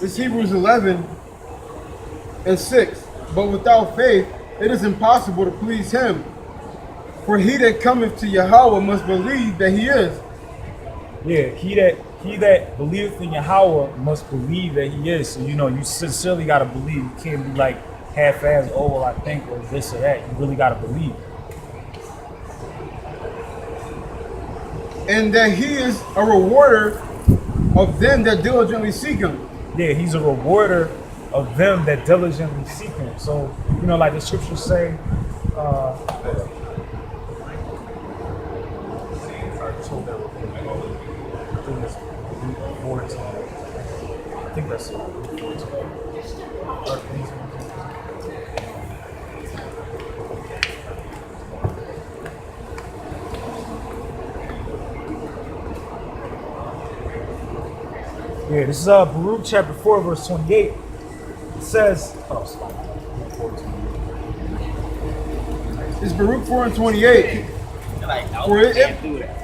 It's Hebrews 11:6. But without faith, it is impossible to please him. For he that cometh to Yahweh must believe that he is. Yeah, he that believeth in Yahweh must believe that he is. So you sincerely gotta believe. You can't be like half-assed, oh well I think or this or that. You really gotta believe. And that he is a rewarder of them that diligently seek him. Yeah, he's a rewarder of them that diligently seek him. So, like the scriptures say, I think it's Luke 14. I think that's it. Luke 14. Yeah, this is Baruch chapter 4, verse 28. It says, It's Baruch 4:28.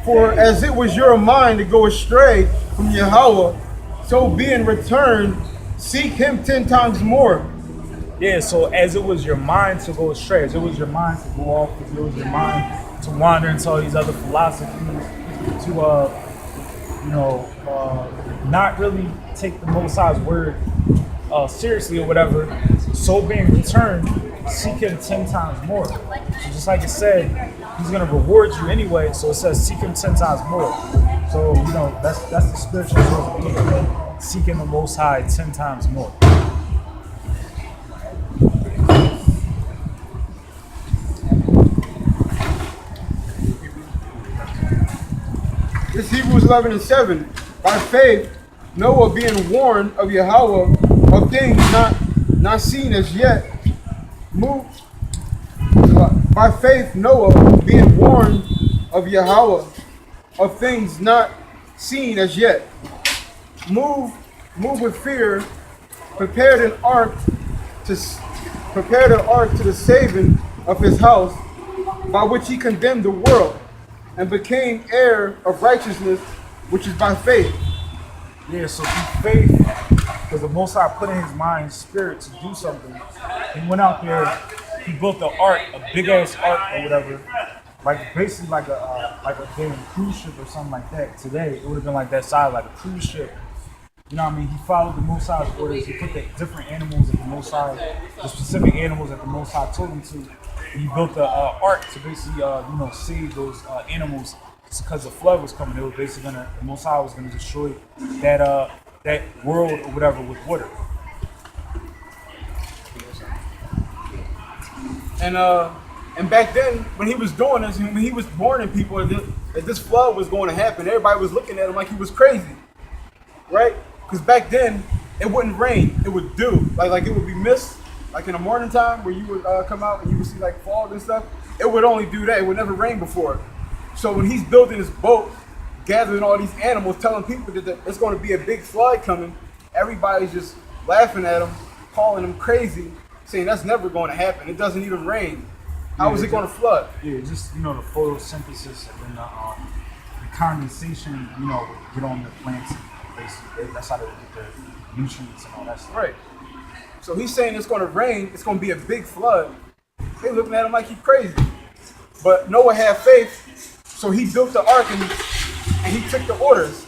For as it was your mind to go astray from Yahweh, so being returned, seek him 10 times more. yeah, so as it was your mind to go astray, as it was your mind to go off, as it was your mind to wander into all these other philosophies, to not really take the Most High's word seriously or whatever, so being returned, seek him 10 times more. So just like it said, he's going to reward you anyway, so it says seek him 10 times more. So, that's the spiritual growth, seeking the Most High 10 times more. This Hebrews 11:7. By faith, Noah being warned of Yahweh of things not seen as yet, moved. By faith, Noah being warned of Yahweh of things not seen as yet, moved with fear, prepared an ark to the saving of his house, by which he condemned the world, and became heir of righteousness, which is by faith. Yeah, so through faith, because the Most High put in his mind and spirit to do something, he went out there, he built an ark, a big ass ark or whatever, like basically like a damn cruise ship or something like that. Today it would have been like that size, like a cruise ship. You know what I mean? He followed the Most High's orders. He put the different animals that the Most High, the specific animals that the Most High told him to. He built the ark to basically, save those animals because the flood was coming. It was basically the Most High was gonna destroy that world or whatever with water. And back then, when he was doing this, when he was warning people that this flood was going to happen, everybody was looking at him like he was crazy, right? Because back then, it wouldn't rain; it would dew, like it would be mist, like in the morning time where you would come out and you would see like fog and stuff. It would only do that; it would never rain before. So when he's building his boat, gathering all these animals, telling people that it's going to be a big flood coming, everybody's just laughing at him, calling him crazy, saying that's never going to happen. It doesn't even rain. How is it going to flood? Yeah, just the photosynthesis and then the condensation, would get on the plants. Basically, that's how they would get their nutrients and all that stuff. Right. So he's saying it's going to rain. It's going to be a big flood. They looking at him like he's crazy. But Noah had faith, so he built the ark and he took the orders.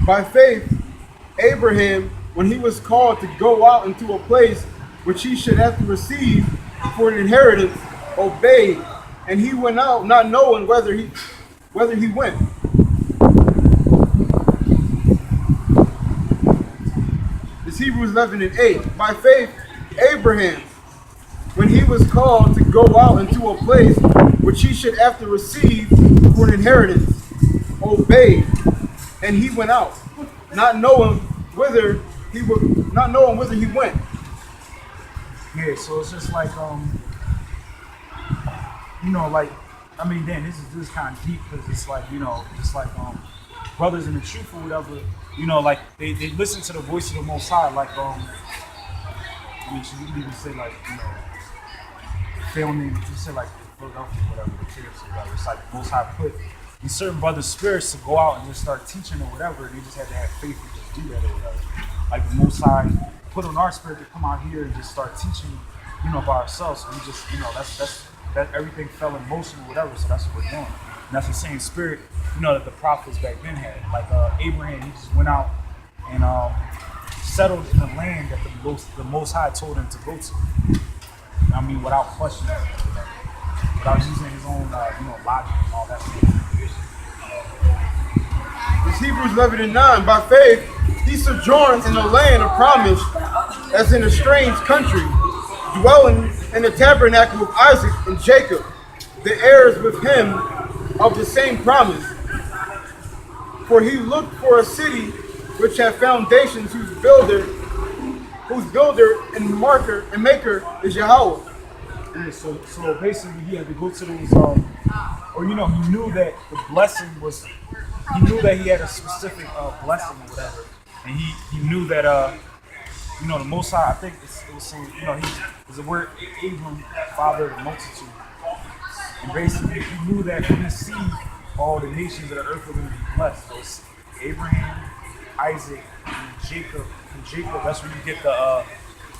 By faith, Abraham, when he was called to go out into a place which he should have to receive for an inheritance, obeyed, and he went out not knowing whether he went. It's Hebrews 11:8. By faith, Abraham, when he was called to go out into a place which he should have to receive for an inheritance, obeyed, and he went out, not knowing whether he went. Yeah, so it's just like this is kind of deep because it's like just like brothers in the truth or whatever, like they listen to the voice of the Most High, like you can even say like family, you say like Philadelphia, whatever the kids or whatever. It's like the Most High put in certain brothers' spirits to go out and just start teaching or whatever. They just had to have faith to just do that or whatever. Like the Most High put on our spirit to come out here and just start teaching, by ourselves. So we just, that everything fell in motion or whatever. So that's what we're doing. And that's the same spirit, that the prophets back then had. Like Abraham, he just went out and settled in the land that the Most High told him to go to. I mean, without question, without using his own, logic and all that stuff. It's Hebrews 11:9. By faith, he sojourned in the land of promise, as in a strange country, dwelling in the tabernacle of Isaac and Jacob, the heirs with him of the same promise. For he looked for a city which had foundations, whose builder and maker is Yahweh. Yeah, so basically he had to go to those, he knew that the blessing was, he knew that he had a specific blessing or whatever, and he knew that the Most High, I think it was saying, he's the word Abram, father of the multitude, and basically he knew that from his seed all the nations of the earth were going to be blessed. So it's Abraham, Isaac, and Jacob. From Jacob, that's where you get the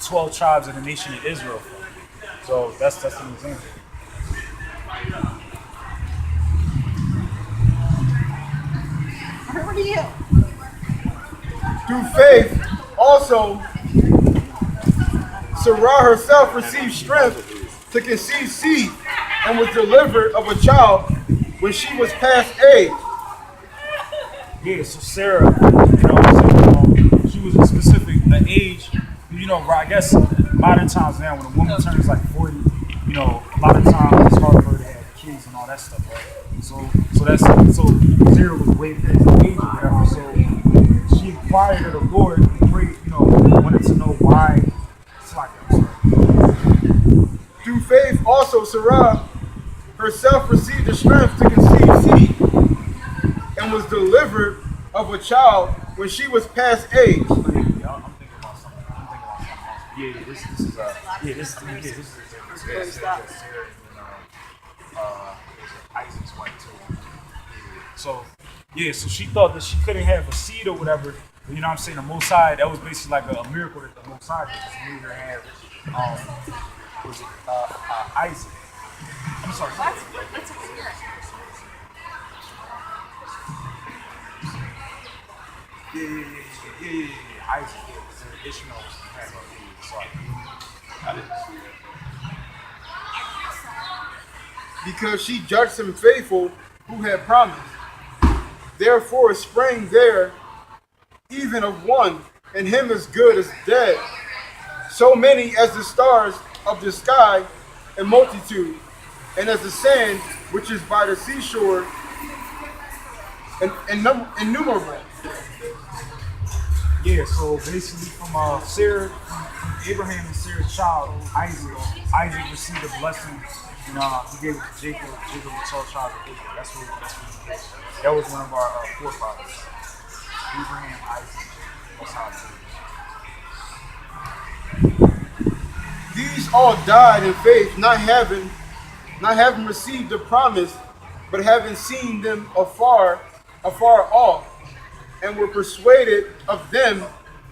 12 tribes of the nation of Israel from. So that's an example. Over to you. Through faith, also, Sarah herself received strength to conceive seed and was delivered of a child when she was past age. Yeah, so Sarah, she was a specific age. I guess modern times now, when a woman turns like 40, a lot of times it's hard for her to have kids and all that stuff, right? So Sarah was way past the age or whatever. So she inquired of the Lord and prayed, wanted to know why. It's like Through faith, also Sarah herself received the strength to conceive seed and was delivered of a child when she was past age. I'm thinking about something. Yeah, this is Isaac's wife too. So she thought that she couldn't have a seed or whatever. But you know what I'm saying? The Most High, that was basically like a miracle that the Most High did. He made her have, Isaac. I'm sorry. That's a spirit. Yeah. Isaac, yeah. Ishmael was the parent. Sorry. I didn't see that. Because she judged him faithful who had promised. Therefore sprang there even of one, and him as good as dead, so many as the stars of the sky in multitude, and as the sand which is by the seashore innumerable. Yeah, so basically from Sarah, from Abraham and Sarah's child, Isaac received a blessing. He gave it to Jacob. Jacob was 12 tribes of Israel. That's what he did. That was one of our forefathers. Abraham, Isaac. That's how it is. These all died in faith, not having received the promise, but having seen them afar off, and were persuaded of them,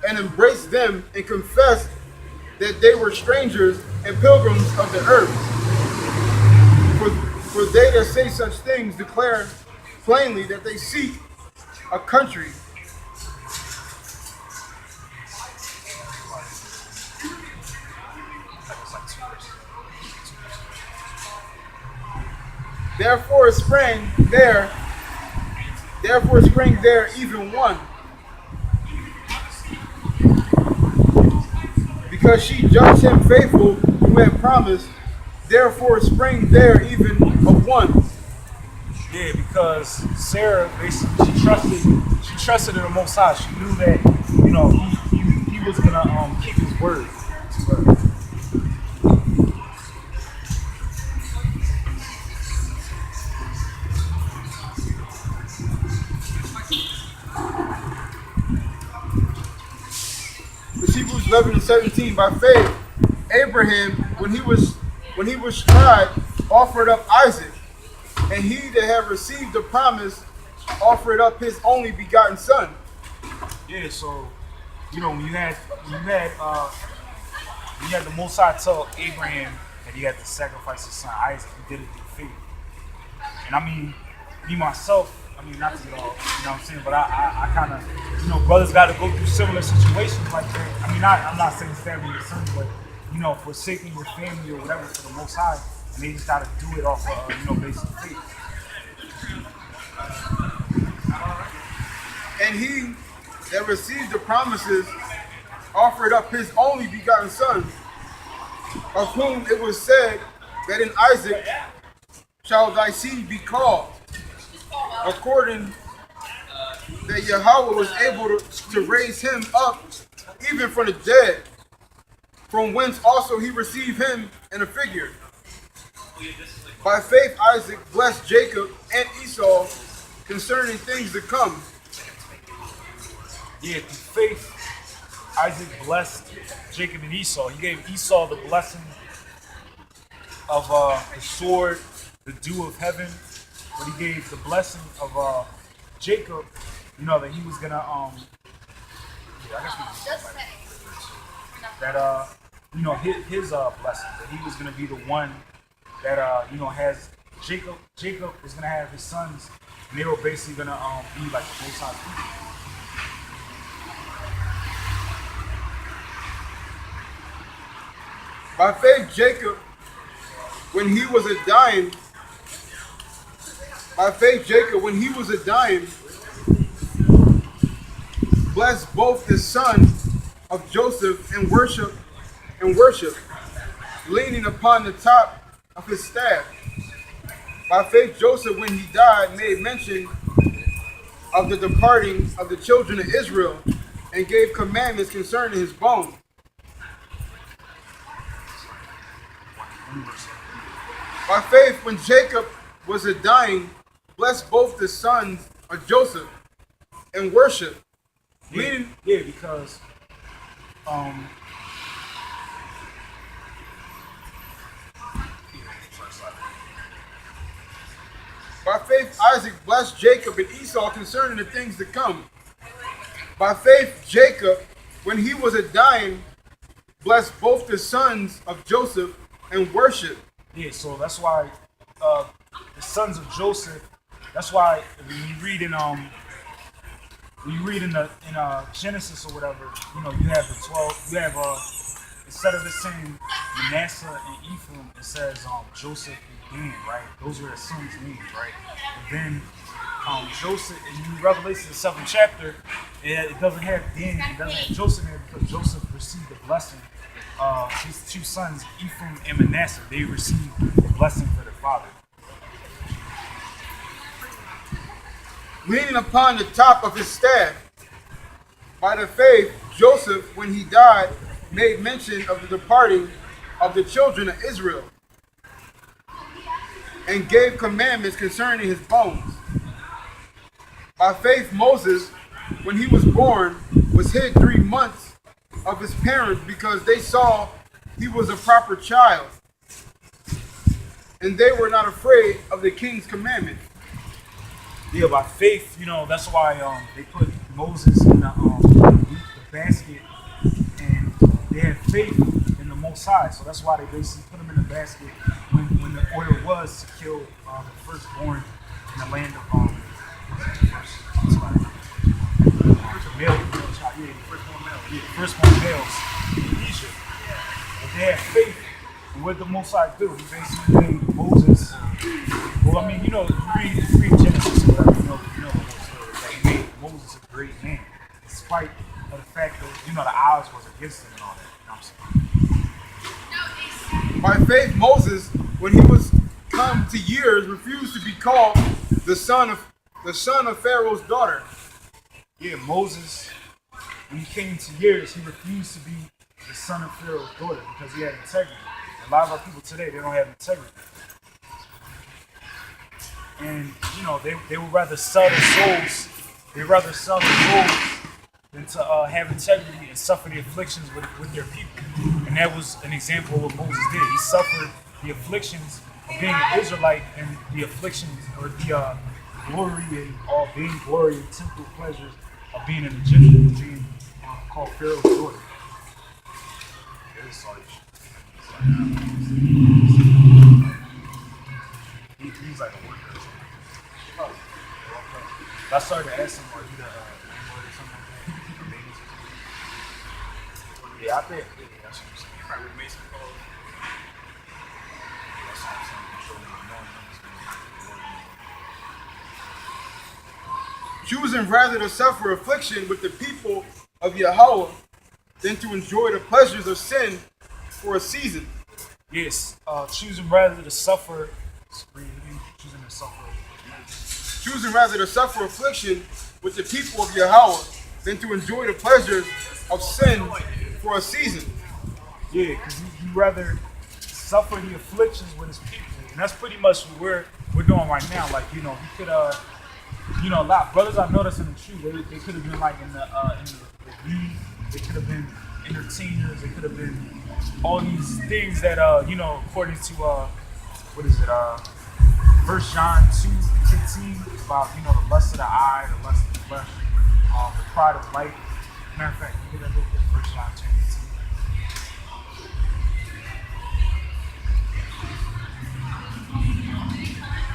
and embraced them, and confessed that they were strangers and pilgrims of the earth. For they that say such things declare plainly that they seek a country. Therefore sprang there even one, because she judged him faithful who had promised. Therefore sprang there even of one. Yeah, because Sarah basically she trusted in the Most High. She knew that he was gonna keep his word to her. Hebrews 11:17. By faith, Abraham, when he was tried, offered up Isaac, And he that had received the promise offered up his only begotten son. Yeah, so when you had the Most High tell Abraham that he had to sacrifice his son Isaac, he did it through faith. And I mean, me myself, not to get all, what I'm saying, but I kind of, brothers got to go through similar situations like that. I'm not saying stabbing your son, but, forsaking your family or whatever for the Most High, and they just got to do it off of, basic faith. And he that received the promises offered up his only begotten son, of whom it was said that in Isaac shall thy seed be called, according that Yahweh was able to raise him up even from the dead, from whence also he received him in a figure. By faith Isaac blessed Jacob and Esau concerning things to come. Yeah, through faith, Isaac blessed Jacob and Esau. He gave Esau the blessing of the sword, the dew of heaven, but he gave the blessing of Jacob, that he was gonna I guess we can that his blessing, that he was gonna be the one that has Jacob is gonna have his sons, and they were basically gonna be like the Most High people. By faith Jacob, when he was a dying, blessed both the son of Joseph and worship, leaning upon the top of his staff. By faith Joseph, when he died, made mention of the departing of the children of Israel, and gave commandments concerning his bones. By faith, when Jacob was a dying, blessed both the sons of Joseph and worship. Yeah, because by faith Isaac blessed Jacob and Esau concerning the things to come. By faith Jacob, when he was a dying, blessed both the sons of Joseph and worship. Yeah, so that's why the sons of Joseph. That's why when you read in Genesis or whatever, you have the 12. You have instead of it saying Manasseh and Ephraim, it says Joseph and Dan, right? Those were the sons' names, right? And then Joseph in Revelation 7th chapter, it doesn't have Dan, it doesn't have Joseph in it because Joseph received the blessing. His two sons, Ephraim and Manasseh, they received the blessing for their father. Leaning upon the top of his staff. By the faith, Joseph, when he died, made mention of the departing of the children of Israel, and gave commandments concerning his bones. By faith, Moses, when he was born, was hid 3 months of his parents because they saw he was a proper child, and they were not afraid of the king's commandment. Yeah, by faith, that's why they put Moses in the basket, and they had faith in the Most High. So that's why they basically put him in the basket when the order was to kill the firstborn in the land of firstborn males in Egypt. But they had faith in what the Most High do. He basically made Moses. Well, you read Genesis or whatever, the whole story. That he made Moses a great man, despite of the fact that the odds was against him and all that. By faith, Moses, when he was come to years, refused to be called the son of Pharaoh's daughter. Yeah, Moses, when he came to years, he refused to be the son of Pharaoh's daughter because he had integrity. A lot of our people today, they don't have integrity. And, they would rather sell their souls. They'd rather sell their souls than to have integrity and suffer the afflictions with their people. And that was an example of what Moses did. He suffered the afflictions of being an Israelite and the afflictions or the glory and all being glory and temporal pleasures of being an Egyptian, being called Pharaoh's daughter. It is sorry. He's like a worker or something. Oh, okay. I started to ask him, are you the landlord or something like that? Yeah, I think. Yeah, that's what I'm saying. Probably with Mason Cole. That's what I'm saying. Controlling the knowing Choosing rather to suffer affliction with the people of Yahweh than to enjoy the pleasures of sin for a season. Yes, choosing rather to suffer. Choosing to suffer. Choosing rather to suffer affliction with the people of Yahweh than to enjoy the pleasures of sin for a season. Yeah, because you rather suffer the afflictions with his people, and that's pretty much what we're doing right now. Like you could a lot brothers I noticed in the truth, they could have been like in the youth, they could have been entertainers, they could have been all these things that according to what is it 1 John 2:15 about the lust of the eye, the lust of the flesh, the pride of life. Matter of fact, you get that look at 1 John 2:15.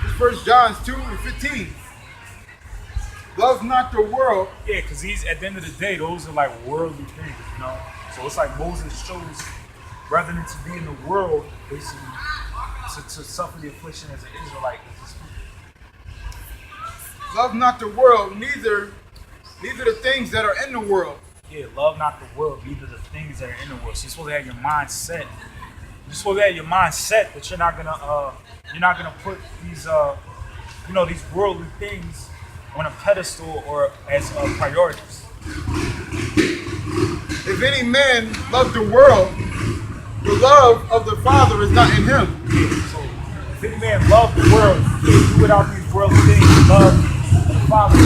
It's 1 John 2:15. Love not the world. Yeah, because he's at the end of the day, those are like worldly things. So it's like Moses chose, rather than to be in the world, basically, to suffer the affliction as an Israelite with his people. Love not the world, neither the things that are in the world. Yeah, love not the world, neither the things that are in the world. So you're supposed to have your mind set. You're supposed to have your mind set that you're not gonna put these these worldly things on a pedestal or as priorities. If any man love the world, the love of the Father is not in him. Yeah, so if any man love the world, he can't do without these worldly things. Love the Father.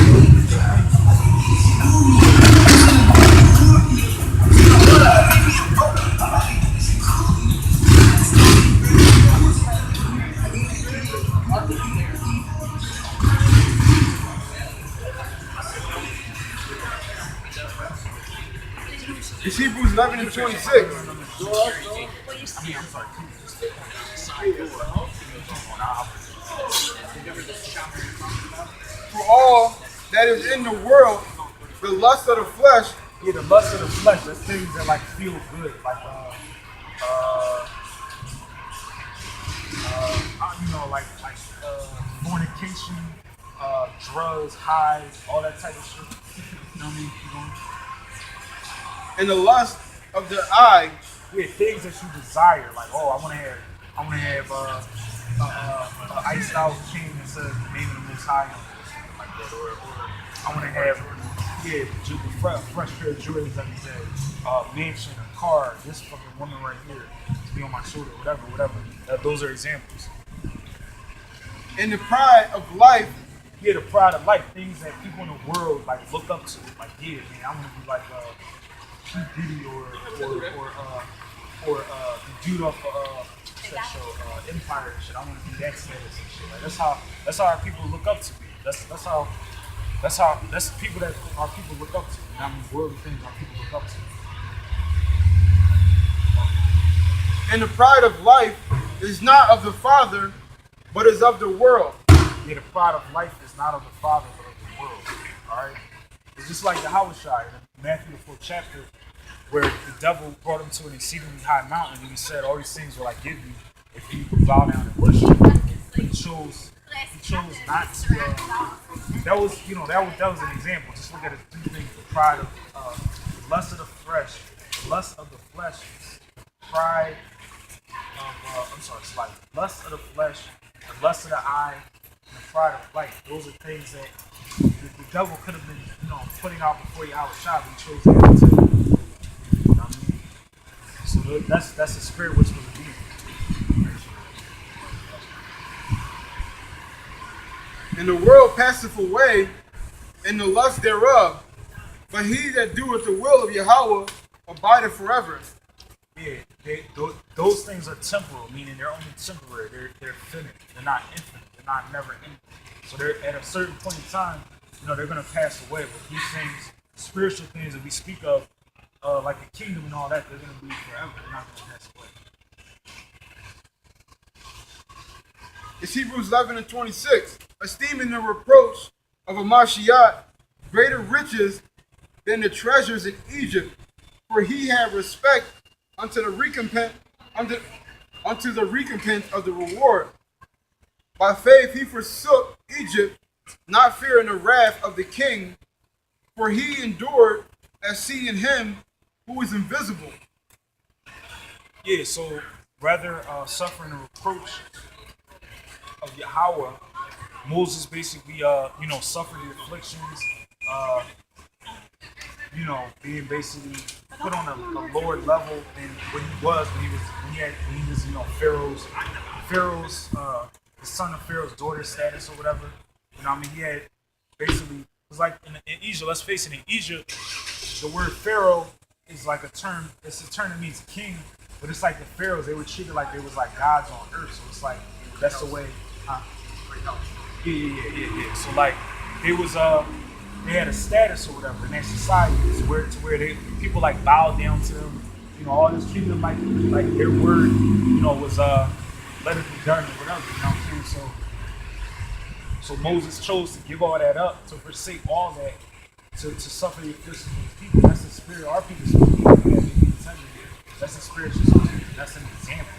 It's Hebrews 11:26. For all that is in the world, the lust of the flesh. Yeah, the lust of the flesh. That's things that like feel good, like fornication, drugs, highs, all that type of shit. You know what I mean? And the lust of the eye. Yeah, things that you desire, like I want to have an iced out king that says the name of the Most High, like that, or I want to have the fresh pair of Jordans that he said, mansion, a car, this fucking woman right here to be on my shoulder, whatever. Those are examples. And the pride of life. Yeah, the pride of life, things that people in the world like look up to. Like, yeah, man, I want to be like P. Diddy or the dude off that show Empire and shit. I want to be that status and shit. Like that's how our people look up to me. That's people that our people look up to. And I mean, worldly things our people look up to. And the pride of life is not of the Father, but is of the world. Yeah, the pride of life is not of the Father, but of the world. Alright? It's just like the Hawashai in Matthew the 4th chapter, where the devil brought him to an exceedingly high mountain, and he said, all these things will I give you if you bow down and worship. But he chose not to. That was an example. Just look at the two things: the pride of the lust of the flesh, pride of it's like lust of the flesh, the lust of the eye, and the pride of life. Those are things that the devil could have been, putting out before Yahushua, but he chose not to. You know what I mean? So that's the spirit which was redeemed. And the world passeth away, and the lust thereof. But he that doeth the will of Yahweh abideth forever. Yeah, those things are temporal, meaning they're only temporary. They're finite. They're not infinite. They're not never ending. So they're at a certain point in time, they're gonna pass away. But these things, spiritual things that we speak of, like the kingdom and all that, they're gonna be forever. They're not gonna pass away. It's Hebrews 11 and 26. Esteeming the reproach of a Mashiach greater riches than the treasures in Egypt, for he had respect unto the recompense unto the recompense of the reward. By faith he forsook Egypt, not fearing the wrath of the king, for he endured as seeing him who is invisible. Yeah, so rather suffering the reproach of Yahweh, Moses basically suffered the afflictions, being basically put on a lower level than what he was when he was Pharaoh's the son of Pharaoh's daughter status or whatever. He had basically, it was like in Egypt, let's face it, in Egypt, the word Pharaoh is like a term, it's a term that means king, but it's like the Pharaohs, they were treated like they was like gods on earth. So it's like that's the way. Yeah. So like they had a status or whatever in their society, to where people like bowed down to them. All this treated them like their word, was let it be done or whatever. You know what I'm saying? So Moses chose to give all that up, to forsake all that, to suffer the afflictions of the people. That's the spirit our people supposed to be having. That's the spiritual spirit. That's an example.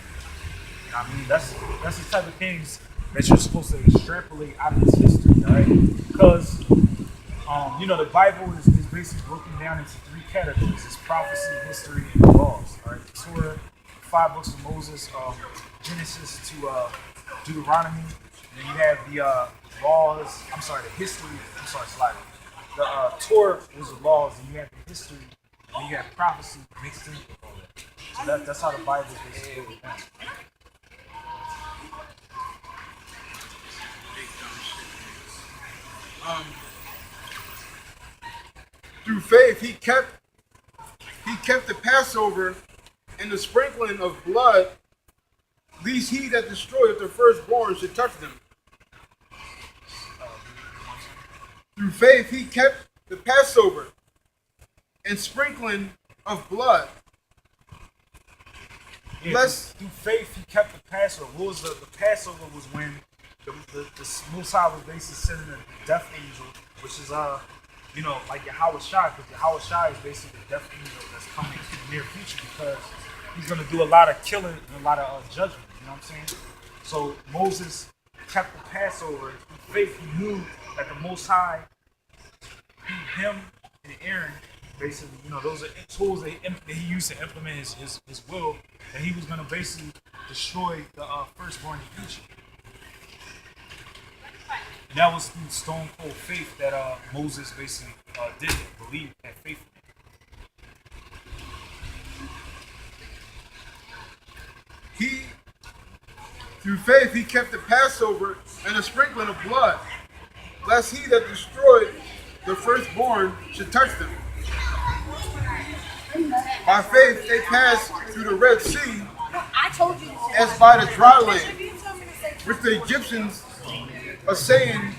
You know what I mean? That's the type of things that you're supposed to extrapolate out of this history, all right? Because the Bible is basically broken down into three categories: it's prophecy, history, and laws. All right, the Torah, 5 books of Moses, Genesis to Deuteronomy. And then you have the laws. The history. Slightly. The Torah was the laws, and you have the history, and you have prophecy mixed in with all that. So that's how the Bible is basically broken down. Through faith he kept the Passover and the sprinkling of blood, lest he that destroyeth the firstborn should touch them. Through faith he kept the Passover and sprinkling of blood. Yeah, through faith he kept the Passover. What was the Passover was when the Most High was basically sending a death angel, which is like Yahweh Shai, because Yahweh Shai is basically the death angel that's coming in the near future, because he's going to do a lot of killing and a lot of judgment. You know what I'm saying? So Moses kept the Passover. Through faith, he knew that the Most High, him and Aaron, basically, those are tools that he used to implement his will, and he was going to basically destroy the firstborn in Egypt. And that was through stone cold faith that Moses basically did it, believed, had faith in it. Through faith he kept the Passover and the sprinkling of blood, lest he that destroyed the firstborn should touch them. By faith they passed through the Red Sea as by the dry land, which the Egyptians are saying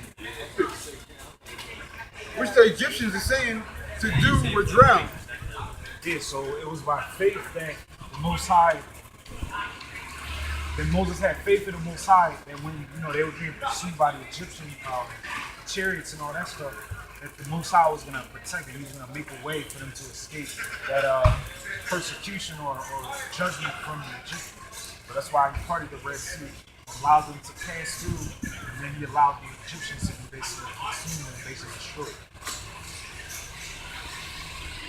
to do were drowned. Yeah, so it was by faith that the Most High, that Moses had faith in the Most High, that when they were being pursued by the Egyptian chariots and all that stuff, that the Most High was going to protect them. He was going to make a way for them to escape that persecution or judgment from the Egyptians. So that's why he parted the Red Sea, allowed them to pass through, and then he allowed the Egyptians to be basically consumed and basically destroyed.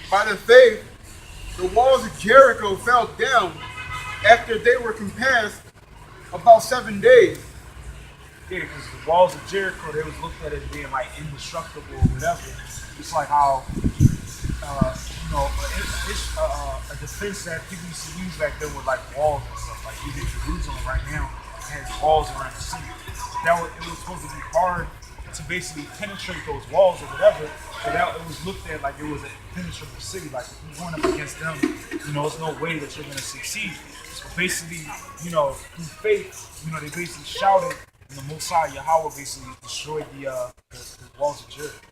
By the faith, the walls of Jericho fell down after they were compassed about 7 days. Yeah, because the walls of Jericho, they was looked at as being like indestructible or whatever. It's like how, a defense that people used to use back then with like walls and stuff. Like even Jerusalem right now has walls around the city. It was supposed to be hard to basically penetrate those walls or whatever, So that it was looked at like it was an impenetrable city. Like if you're going up against them, there's no way that you're gonna succeed. So basically, through faith, they basically shouted, and the Most High Yahweh basically destroyed the walls of Jericho.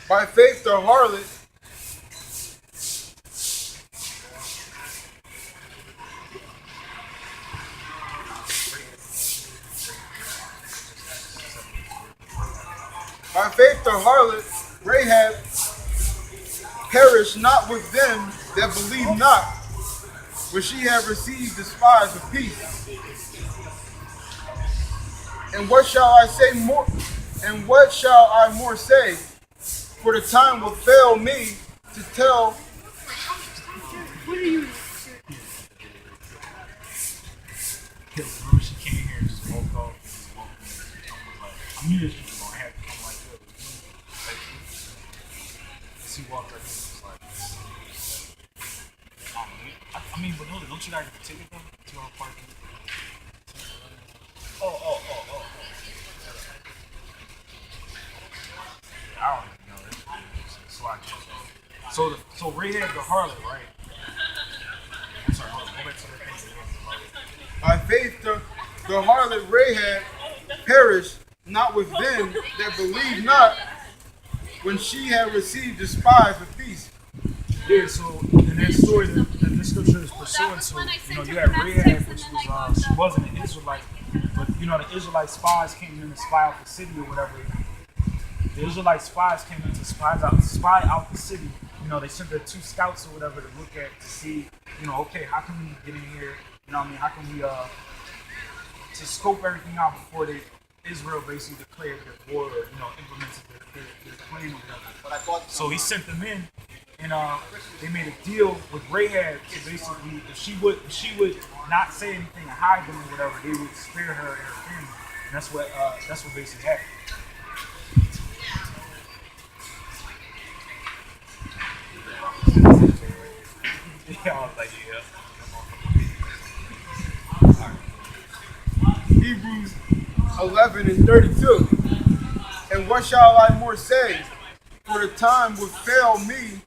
By faith, the harlot Rahab perished not with them that believe not, when she had received the spies of peace. And what shall I say more? And what shall I more say? For the time will fail me to tell. What are you? Remember, she came here and just woke up. I knew this was gonna happen. I'm like, yo, she walked right here. Just like, I mean, but no, don't you guys get the ticket though? 2 hour parking. Oh. I don't even know. So Rahab the harlot, right? I'm sorry, hold on. Go back to the thing. By faith, the harlot Rahab perished not with them that believe not, when she had received the spies of peace. Yeah, so in that story that this scripture is pursuing to, you had Rahab, which was she wasn't an Israelite, but the Israelite spies came in to spy out the city or whatever. The Israelite spies came in to spy out the city. They sent their 2 scouts or whatever to look at to see, okay, how can we get in here? How can we to scope everything out before Israel basically declared their war or implemented their plan or whatever. So he sent them in, and they made a deal with Rahab to basically, if she would not say anything and hide them or whatever, they would spare her and her family. And that's what basically happened. Yeah, I was like, yeah. Hebrews 11:32. And what shall I more say? For the time would fail me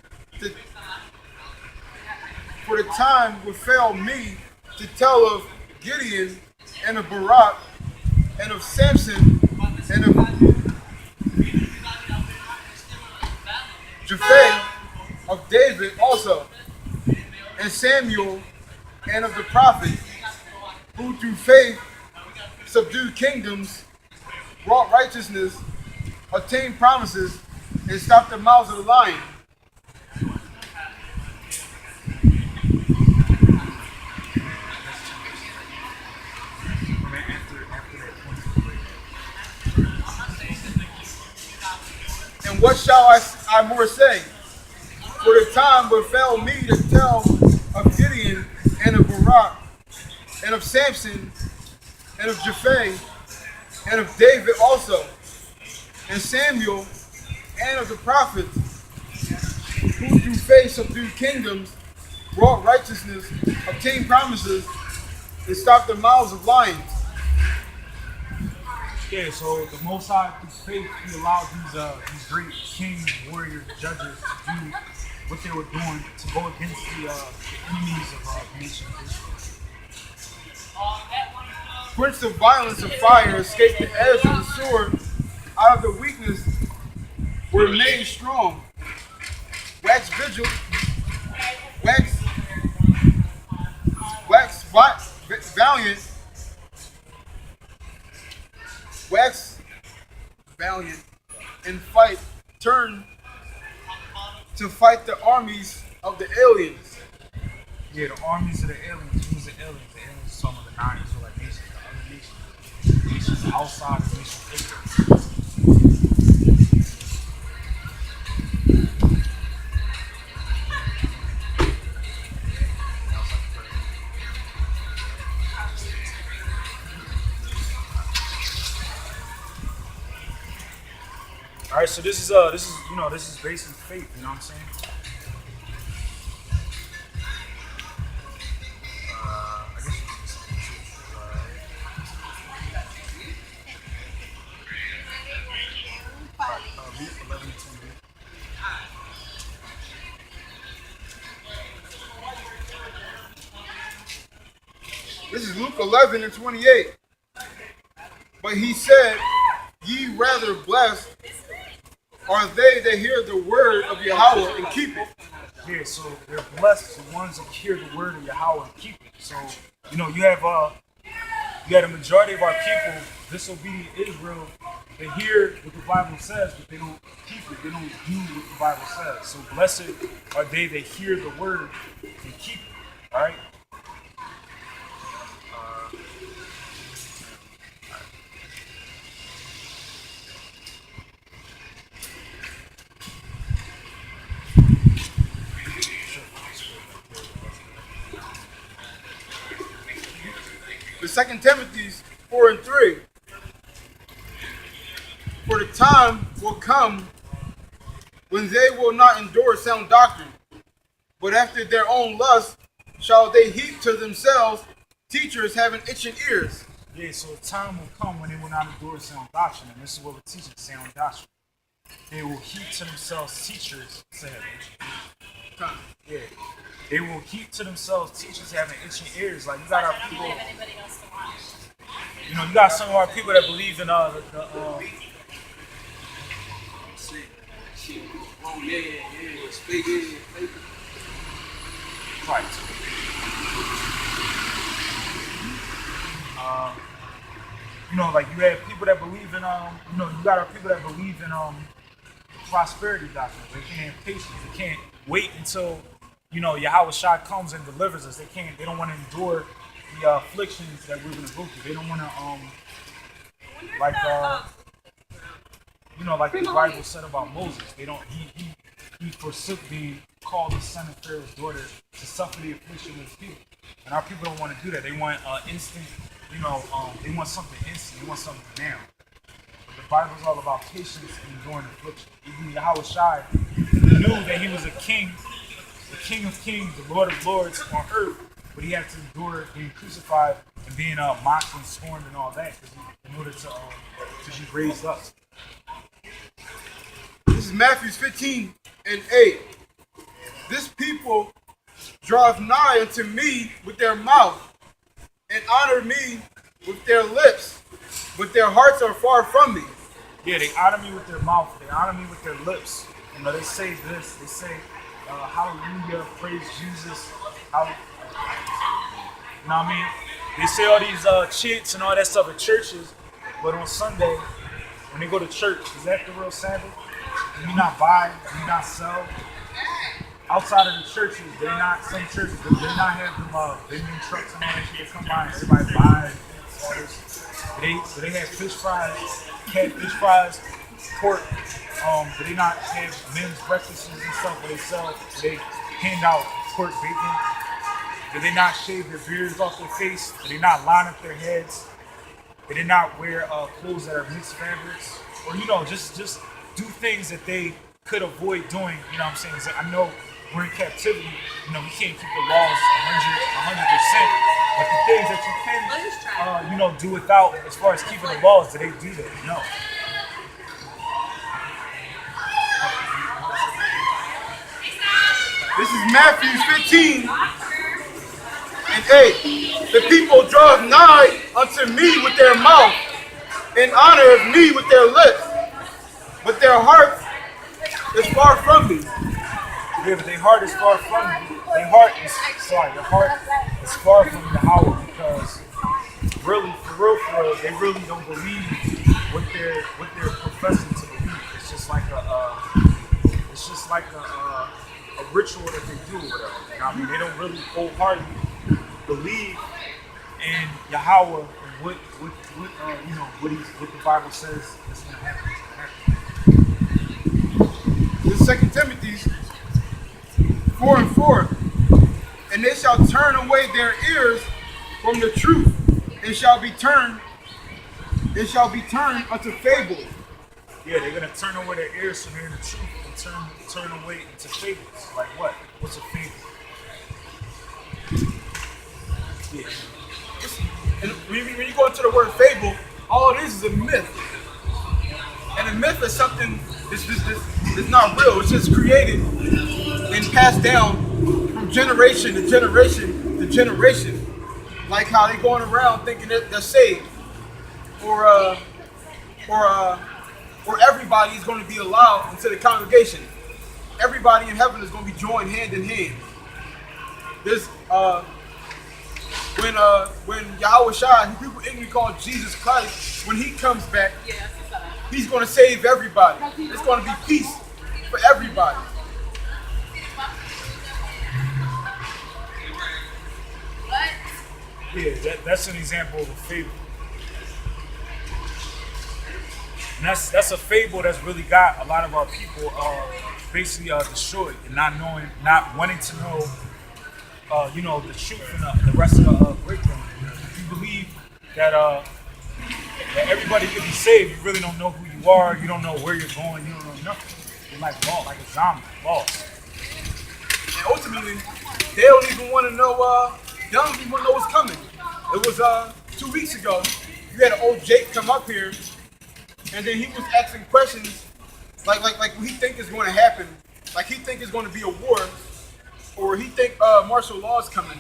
to tell of Gideon and of Barak and of Samson and of Jephthah, of David also, and Samuel, and of the prophets, who through faith subdued kingdoms, wrought righteousness, obtained promises, and stopped the mouths of the lion. And what shall I more say? For the time befell me to tell of Gideon and of Barak and of Samson and of Jephthah and of David also, and Samuel and of the prophets, who through faith subdued kingdoms, wrought righteousness, obtained promises, and stopped the mouths of lions. Yeah, so the Most High, through faith, He allowed these great kings, warriors, judges to do what they were doing to go against the enemies of the nation of Israel. Prince of violence of fire escaped the edge of the sword. Out of the weakness were made strong. Wax vigil, wax valiant, wax valiant in fight, turn to fight the armies of the aliens. Yeah, the armies of the aliens. Who's the aliens? The aliens are some of the non-Israelite nations, the other nations outside of the nation of Israel. All right, so this is based in faith. You know what I'm saying? I guess Luke 11:28. But he said, ye rather blessed are they that hear the word of Yahweh and keep it. Yeah, so they're blessed the ones that hear the word of Yahweh and keep it. So, you know, you have a majority of our people, disobedient Israel, they hear what the Bible says, but they don't keep it. They don't do what the Bible says. So blessed are they that hear the word and keep it. All right? The 2 Timothy 4:3. For the time will come when they will not endure sound doctrine, but after their own lust shall they heap to themselves teachers having itching ears. Yeah, so a time will come when they will not endure sound doctrine, and this is what we're teaching, sound doctrine. They will heap to themselves teachers. Say that. Yeah. They will heap to themselves teachers having itching ears. Like, you got our people. You know, you got some of our people that believe in right. You know, like you have people that believe in you know, you got our people that believe in prosperity doctrine. They can't have patience. They can't wait until, you know, Yahweh Shai comes and delivers us. They don't want to endure the afflictions that we're going to go through. They don't want to you know, like the Bible said about Moses. They don't. He forsook being called the son of Pharaoh's daughter to suffer the affliction of his people. And our people don't want to do that. They want instant. You know, they want something instant. They want something now. But the Bible is all about patience and enduring affliction. Even Yahweh Shai knew that he was a king, the King of Kings, the Lord of Lords on earth, but he had to endure being crucified and being mocked and scorned and all that in order to be raised up. This is Matthew 15:8. This people draweth nigh unto me with their mouth, and honor me with their lips, but their hearts are far from me. Yeah, they honor me with their mouth, they honor me with their lips. You know, they say this, they say, hallelujah, praise Jesus. You know what I mean? They say all these chants and all that stuff at churches, but on Sunday, when they go to church, is that the real Sabbath? Do you not buy, do you not sell? Outside of the churches, some churches, they not have them vending trucks and all that shit that come by and everybody buys all this. Do they have fish fries, catfish fries, pork? Do they not have men's breakfasts and stuff where they sell, they hand out pork bacon? Do they not shave their beards off their face? Do they not line up their heads? Do they not wear clothes that are mixed fabrics? Or, you know, just do things that they could avoid doing, you know what I'm saying? So I know we're in captivity, you know, we can't keep the laws 100%, but the things that you can, you know, do without, as far as keeping the laws, do they do that? No. This is Matthew 15:8. The people draw nigh unto me with their mouth, and honor of me with their lips, but their heart is far from me. Yeah, but their heart is far from me. Their heart is far from Yahweh, because really, for real, they really don't believe what they're professing to believe. It's just like a ritual that they do or whatever. You know what I mean? They don't really wholeheartedly believe in Yahweh and what the Bible says is going to happen. This is 2 Timothy 4:4. And they shall turn away their ears from the truth, and shall be turned unto fables. Yeah, they're gonna turn away their ears from hearing the truth and turn away into fables. Like what? What's a fable? Yeah. And when you go into the word fable, all it is a myth. And a myth is something that's not real. It's just created and passed down from generation to generation to generation. like how they going around thinking that they're saved, or or everybody is going to be allowed into the congregation. Everybody in heaven is going to be joined hand in hand. This when Yahweh Shai, who people ignorantly call Jesus Christ, when he comes back, he's going to save everybody. It's going to be peace for everybody. Yeah, that's an example of a fable. And that's a fable that's really got a lot of our people basically destroyed and not wanting to know, the truth and the rest of the breakdown. If you believe that that everybody can be saved, you really don't know who you are. You don't know where you're going. You don't know nothing. You're like lost, like a zombie, lost. And ultimately, they don't even want to know. They don't even want to know what's coming. It was 2 weeks ago. You had an old Jake come up here, and then he was asking questions like what he think is going to happen. Like he think it's going to be a war, or he think martial law is coming.